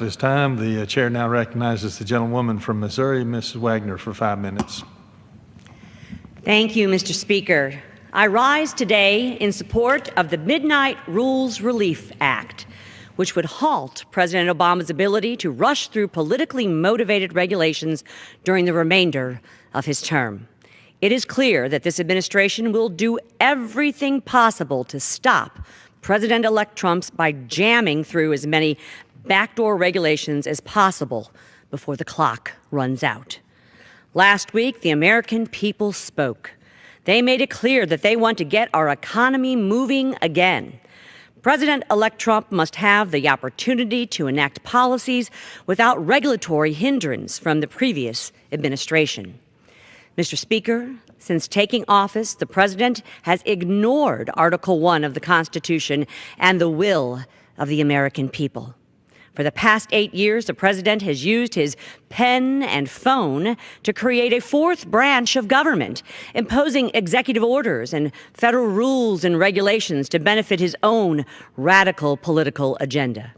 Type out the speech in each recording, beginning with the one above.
This time, the chair now recognizes the gentlewoman from Missouri, Mrs. Wagner, for 5 minutes. Thank you, Mr. Speaker. I rise today in support of the Midnight Rules Relief Act, which would halt President Obama's ability to rush through politically motivated regulations during the remainder of his term. It is clear that this administration will do everything possible to stop President-elect Trump by jamming through as many backdoor regulations as possible before the clock runs out. Last week, the American people spoke. They made it clear that they want to get our economy moving again. President-elect Trump must have the opportunity to enact policies without regulatory hindrance from the previous administration. Mr. Speaker, since taking office, the President has ignored Article 1 of the Constitution and the will of the American people. For the past 8 years, the President has used his pen and phone to create a fourth branch of government, imposing executive orders and federal rules and regulations to benefit his own radical political agenda.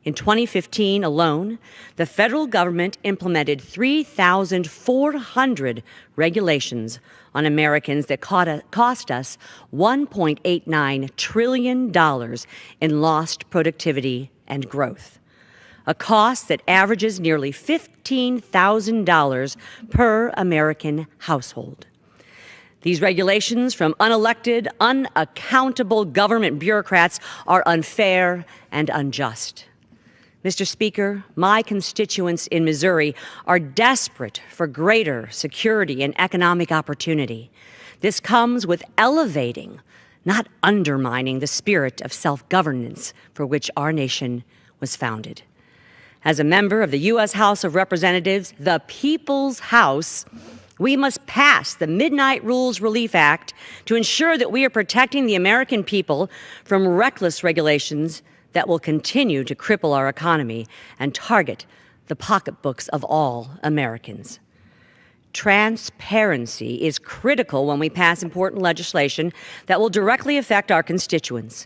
In 2015 alone, the federal government implemented 3,400 regulations on Americans that cost us $1.89 trillion in lost productivity and growth, a cost that averages nearly $15,000 per American household. These regulations from unelected, unaccountable government bureaucrats are unfair and unjust. Mr. Speaker, my constituents in Missouri are desperate for greater security and economic opportunity. This comes with elevating, not undermining, the spirit of self-governance for which our nation was founded. As a member of the U.S. House of Representatives, the People's House, we must pass the Midnight Rules Relief Act to ensure that we are protecting the American people from reckless regulations that will continue to cripple our economy and target the pocketbooks of all Americans. Transparency is critical when we pass important legislation that will directly affect our constituents.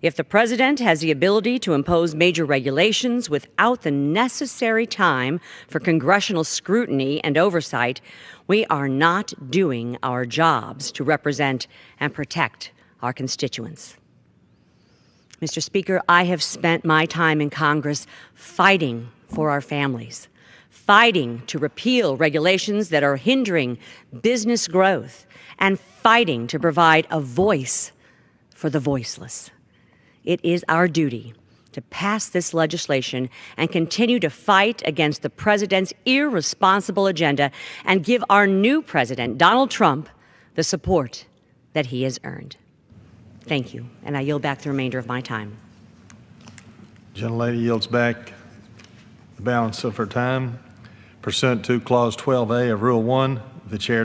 If the President has the ability to impose major regulations without the necessary time for congressional scrutiny and oversight, we are not doing our jobs to represent and protect our constituents. Mr. Speaker, I have spent my time in Congress fighting for our families, fighting to repeal regulations that are hindering business growth, and fighting to provide a voice for the voiceless. It is our duty to pass this legislation and continue to fight against the President's irresponsible agenda and give our new President, Donald Trump, the support that he has earned. Thank you, and I yield back the remainder of my time. The gentlelady yields back the balance of her time. Pursuant to Clause 12A of Rule 1, the chair